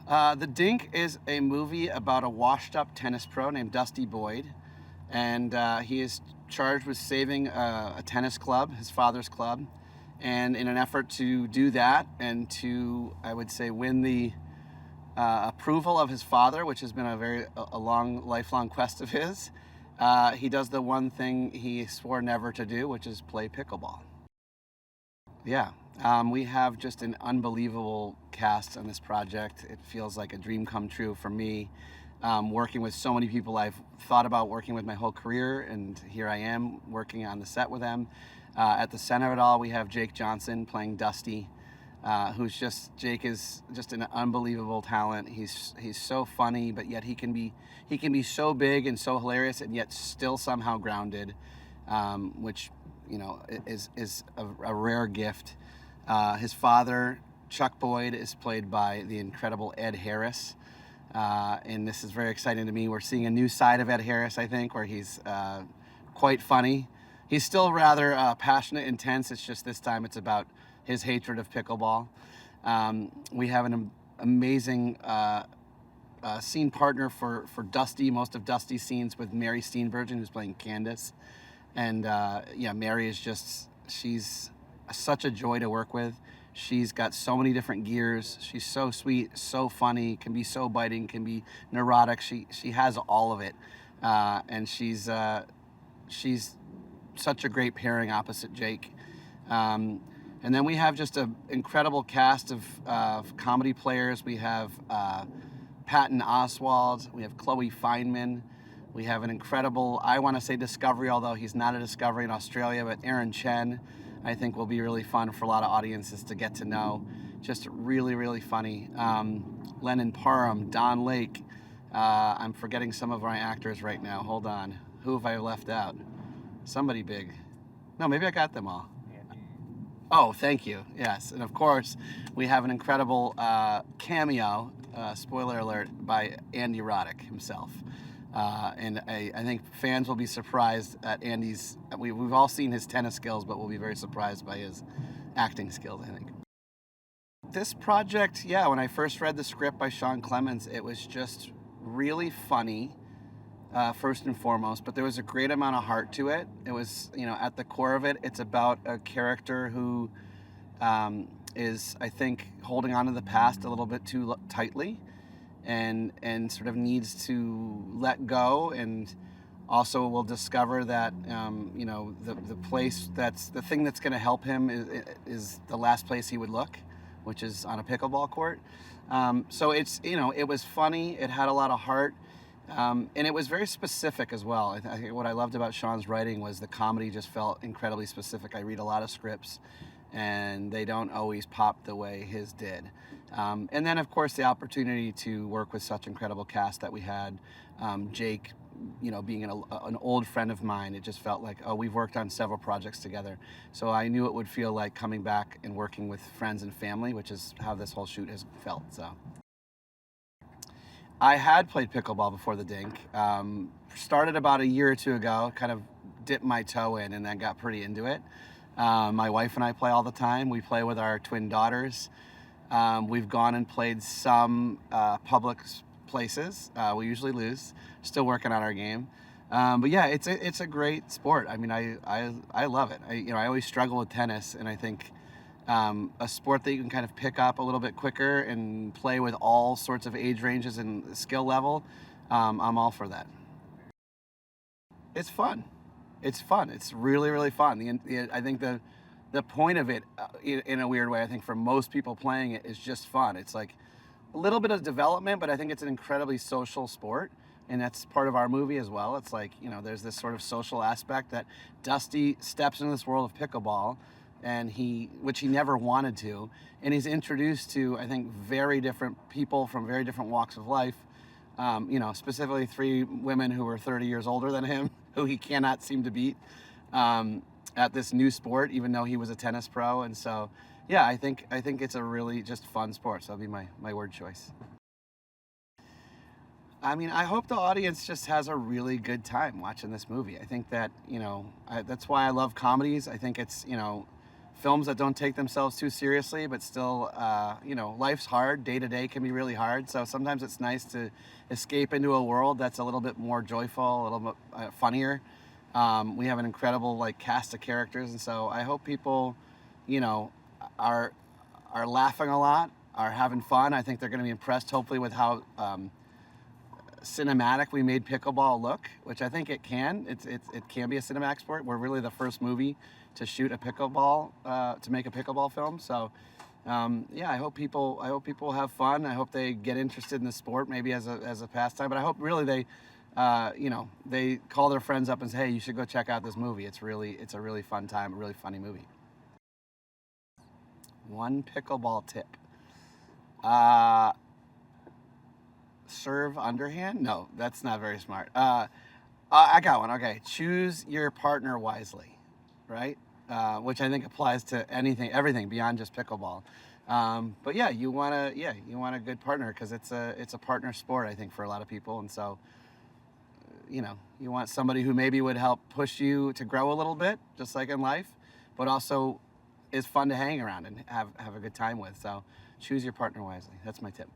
The Dink is a movie about a washed-up tennis pro named Dusty Boyd, and he is charged with saving a tennis club, his father's club, and in an effort to do that and to, I would say, win the approval of his father, which has been a long, lifelong quest of his, he does the one thing he swore never to do, which is play pickleball. Yeah, we have just an unbelievable cast on this project. It feels like a dream come true for me. Working with so many people I've thought about working with my whole career, and here I am working on the set with them. At the center of it all, we have Jake Johnson playing Dusty, Jake is just an unbelievable talent. He's so funny, but yet he can be so big and so hilarious, and yet still somehow grounded, which is a rare gift. His father, Chuck Boyd, is played by the incredible Ed Harris. And this is very exciting to me. We're seeing a new side of Ed Harris, I think, where he's quite funny. He's still rather passionate, intense. It's just this time it's about his hatred of pickleball. We have an amazing scene partner for Dusty, most of Dusty's scenes, with Mary Steenburgen, who's playing Candace. And Mary is she's such a joy to work with. She's got so many different gears. She's so sweet, so funny, can be so biting, can be neurotic. She has all of it. And she's such a great pairing opposite Jake. And then we have just an incredible cast of comedy players. We have Patton Oswalt. We have Chloe Fineman. We have an incredible, I want to say discovery, although he's not a discovery in Australia, but Aaron Chen, I think will be really fun for a lot of audiences to get to know. Just really, really funny. Lennon Parham, Don Lake. I'm forgetting some of my actors right now. Hold on. Who have I left out? Somebody big. No, maybe I got them all. Oh, thank you. Yes. And of course, we have an incredible cameo, spoiler alert, by Andy Roddick himself. And I think fans will be surprised at Andy's. We've all seen his tennis skills, but we'll be very surprised by his acting skills, I think. This project, when I first read the script by Sean Clemens, it was just really funny, first and foremost, but there was a great amount of heart to it. It was, at the core of it, it's about a character who is, I think, holding on to the past a little bit too tightly, and sort of needs to let go, and also will discover that the place the thing that's going to help him is the last place he would look, which is on a pickleball court. So it's it was funny, it had a lot of heart, and it was very specific as well. I think what I loved about Sean's writing was the comedy just felt incredibly specific. I read a lot of scripts, and they don't always pop the way his did. And then, of course, the opportunity to work with such incredible cast that we had. Jake, being an old friend of mine, it just felt like, we've worked on several projects together. So I knew it would feel like coming back and working with friends and family, which is how this whole shoot has felt. So I had played pickleball before the Dink. Started about a year or two ago, kind of dipped my toe in, and then got pretty into it. My wife and I play all the time. We play with our twin daughters. We've gone and played some public places. We usually lose. Still working on our game. But yeah, it's a great sport. I mean, I love it. I always struggle with tennis, and I think a sport that you can kind of pick up a little bit quicker and play with all sorts of age ranges and skill level, I'm all for that. It's fun. It's fun. It's really, really fun. I think the point of it, in a weird way, I think for most people playing it, is just fun. It's like a little bit of development, but I think it's an incredibly social sport, and that's part of our movie as well. It's like, there's this sort of social aspect that Dusty steps into this world of pickleball, and which he never wanted to, and he's introduced to, I think, very different people from very different walks of life. Specifically 3 women who were 30 years older than him, who he cannot seem to beat at this new sport, even though he was a tennis pro. And so, yeah, I think it's a really just fun sport. So that'll be my word choice. I mean, I hope the audience just has a really good time watching this movie. I think that, that's why I love comedies. I think it's, films that don't take themselves too seriously, but still, you know, life's hard. Day to day can be really hard. So sometimes it's nice to escape into a world that's a little bit more joyful, a little bit funnier. We have an incredible like cast of characters, and so I hope people, you know, are laughing a lot, are having fun. I think they're going to be impressed, hopefully, with how cinematic we made pickleball look, which I think it can. It can be a cinematic sport. We're really the first movie to shoot a pickleball, to make a pickleball film. So, yeah, I hope people have fun. I hope they get interested in the sport, maybe as a pastime. But I hope really they, you know, they call their friends up and say, hey, you should go check out this movie. It's a really fun time, a really funny movie. One pickleball tip. Serve underhand? No, that's not very smart. I got one. Okay, choose your partner wisely, right? Which I think applies to everything beyond just pickleball. But yeah, you want a good partner because it's a partner sport, I think, for a lot of people, and so you know, you want somebody who maybe would help push you to grow a little bit, just like in life, but also is fun to hang around and have a good time with. So choose your partner wisely. That's my tip.